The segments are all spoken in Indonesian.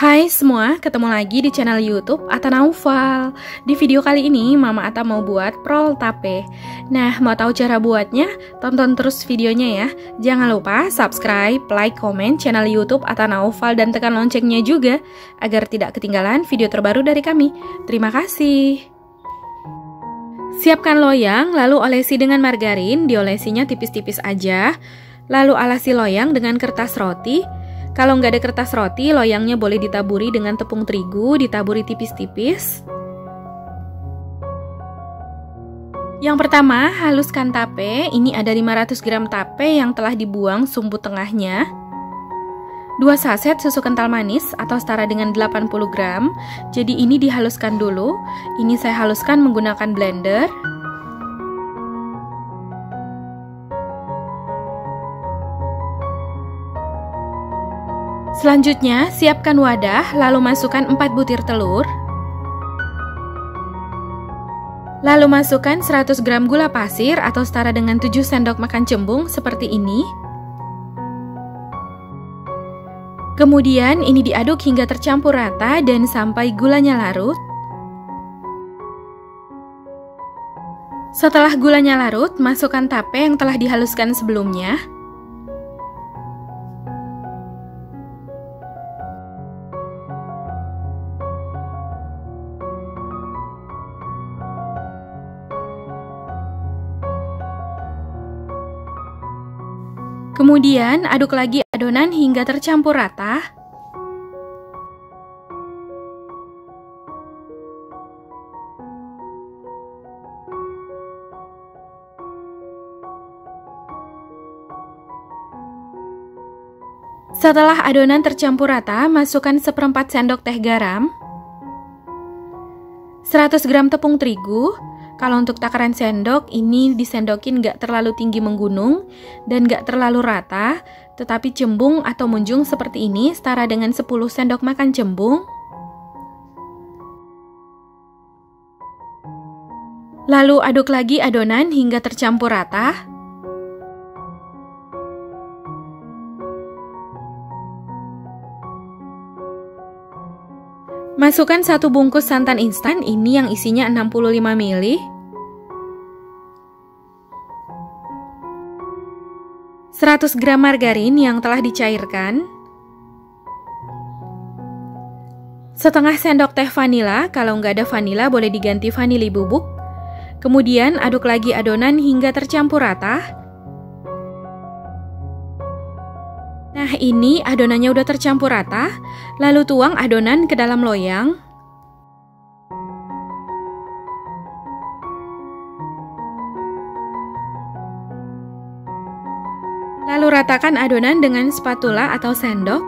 Hai semua, ketemu lagi di channel YouTube Atta Naufal. Di video kali ini, Mama Atta mau buat prol tape. Nah, mau tahu cara buatnya? Tonton terus videonya ya. Jangan lupa subscribe, like, komen channel YouTube Atta Naufal dan tekan loncengnya juga agar tidak ketinggalan video terbaru dari kami. Terima kasih. Siapkan loyang, lalu olesi dengan margarin. Diolesinya tipis-tipis aja. Lalu alasi loyang dengan kertas roti. Kalau nggak ada kertas roti, loyangnya boleh ditaburi dengan tepung terigu, ditaburi tipis-tipis. Yang pertama, haluskan tape. Ini ada 500 gram tape yang telah dibuang sumbu tengahnya. 2 saset susu kental manis atau setara dengan 80 gram. Jadi ini dihaluskan dulu. Ini saya haluskan menggunakan blender. Selanjutnya, siapkan wadah, lalu masukkan 4 butir telur. Lalu masukkan 100 gram gula pasir atau setara dengan 7 sendok makan cembung seperti ini. Kemudian ini diaduk hingga tercampur rata dan sampai gulanya larut. Setelah gulanya larut, masukkan tape yang telah dihaluskan sebelumnya. Kemudian aduk lagi adonan hingga tercampur rata. Setelah adonan tercampur rata, masukkan 1/4 sendok teh garam, 100 gram tepung terigu. Kalau untuk takaran sendok, ini disendokin nggak terlalu tinggi menggunung dan nggak terlalu rata, tetapi cembung atau munjung seperti ini setara dengan 10 sendok makan cembung. Lalu aduk lagi adonan hingga tercampur rata. Masukkan 1 bungkus santan instan, ini yang isinya 65 ml. 100 gram margarin yang telah dicairkan. Setengah sendok teh vanila, kalau nggak ada vanila boleh diganti vanili bubuk. Kemudian aduk lagi adonan hingga tercampur rata. Nah, ini adonannya udah tercampur rata, lalu tuang adonan ke dalam loyang. Lalu ratakan adonan dengan spatula atau sendok.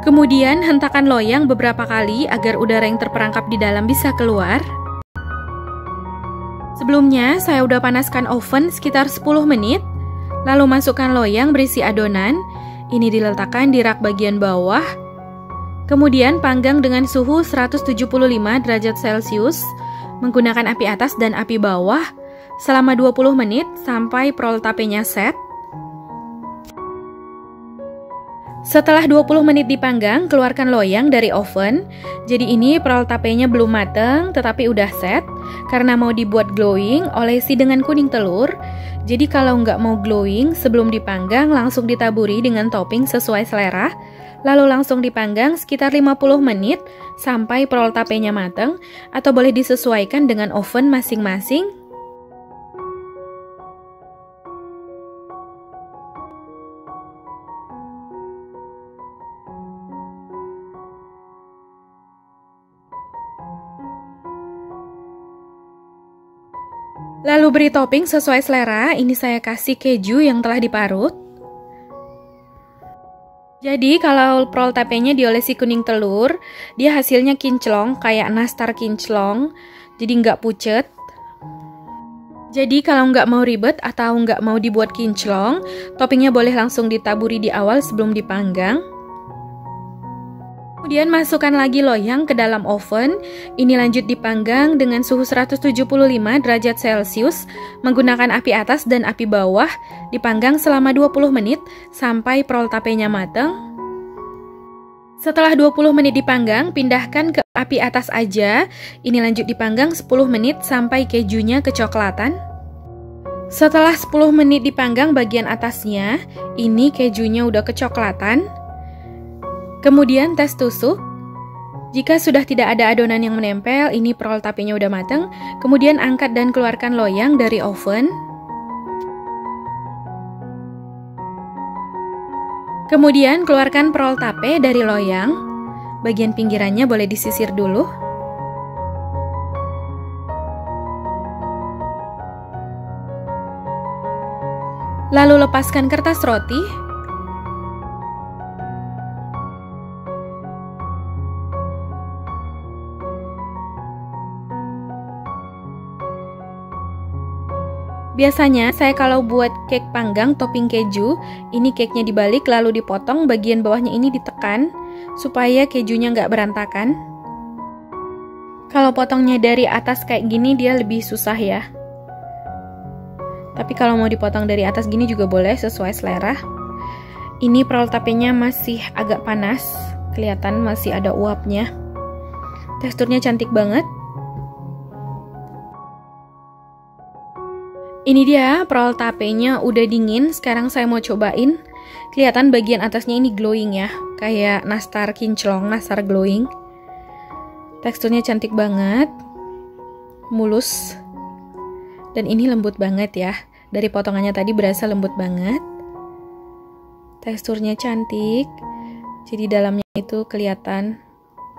Kemudian hentakan loyang beberapa kali agar udara yang terperangkap di dalam bisa keluar. Sebelumnya, saya udah panaskan oven sekitar 10 menit. Lalu masukkan loyang berisi adonan. Ini diletakkan di rak bagian bawah. Kemudian panggang dengan suhu 175 derajat Celcius menggunakan api atas dan api bawah selama 20 menit sampai prol tapenya set. Setelah 20 menit dipanggang, keluarkan loyang dari oven. Jadi ini prol tapenya belum mateng, tetapi udah set. Karena mau dibuat glowing, olesi dengan kuning telur. Jadi kalau nggak mau glowing, sebelum dipanggang langsung ditaburi dengan topping sesuai selera. Lalu langsung dipanggang sekitar 50 menit sampai prol tapenya mateng. Atau boleh disesuaikan dengan oven masing-masing. Lalu beri topping sesuai selera. Ini saya kasih keju yang telah diparut. Jadi kalau prol tapenya diolesi kuning telur, dia hasilnya kinclong kayak nastar kinclong. Jadi nggak pucet. Jadi kalau nggak mau ribet atau nggak mau dibuat kinclong, toppingnya boleh langsung ditaburi di awal sebelum dipanggang. Kemudian masukkan lagi loyang ke dalam oven. Ini lanjut dipanggang dengan suhu 175 derajat Celcius menggunakan api atas dan api bawah. Dipanggang selama 20 menit sampai prol tapenya matang. Setelah 20 menit dipanggang, pindahkan ke api atas aja. Ini lanjut dipanggang 10 menit sampai kejunya kecoklatan. Setelah 10 menit dipanggang bagian atasnya, ini kejunya udah kecoklatan. Kemudian tes tusuk. Jika sudah tidak ada adonan yang menempel, ini prol tapenya udah matang. Kemudian angkat dan keluarkan loyang dari oven. Kemudian keluarkan prol tape dari loyang. Bagian pinggirannya boleh disisir dulu. Lalu lepaskan kertas roti. Biasanya saya kalau buat cake panggang topping keju, ini cake-nya dibalik lalu dipotong, bagian bawahnya ini ditekan supaya kejunya nggak berantakan. Kalau potongnya dari atas kayak gini dia lebih susah ya. Tapi kalau mau dipotong dari atas gini juga boleh, sesuai selera. Ini prol tapenya masih agak panas, kelihatan masih ada uapnya. Teksturnya cantik banget. Ini dia prol tapenya udah dingin. Sekarang saya mau cobain. Kelihatan bagian atasnya ini glowing ya, kayak nastar kinclong, nastar glowing. Teksturnya cantik banget, mulus, dan ini lembut banget ya. Dari potongannya tadi berasa lembut banget. Teksturnya cantik, jadi dalamnya itu kelihatan,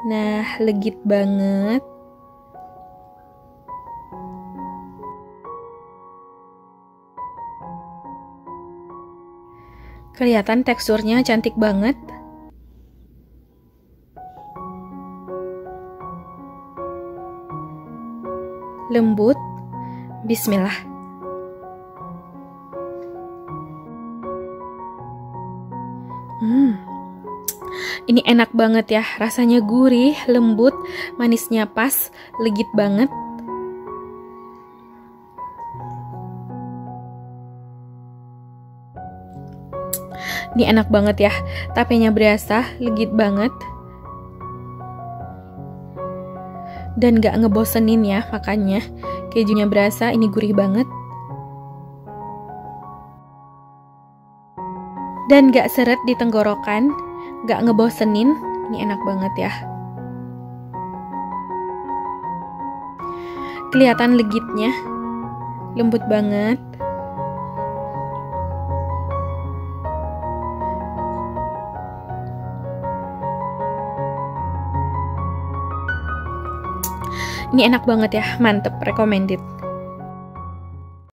nah legit banget. Kelihatan teksturnya cantik banget. Lembut. Bismillah. Ini enak banget ya. Rasanya gurih, lembut, manisnya pas, legit banget. Ini enak banget ya, tapenya berasa, legit banget. Dan gak ngebosenin ya makannya. Kejunya berasa, ini gurih banget. Dan gak seret di tenggorokan, gak ngebosenin, ini enak banget ya. Kelihatan legitnya, lembut banget. Ini enak banget ya, mantep, recommended.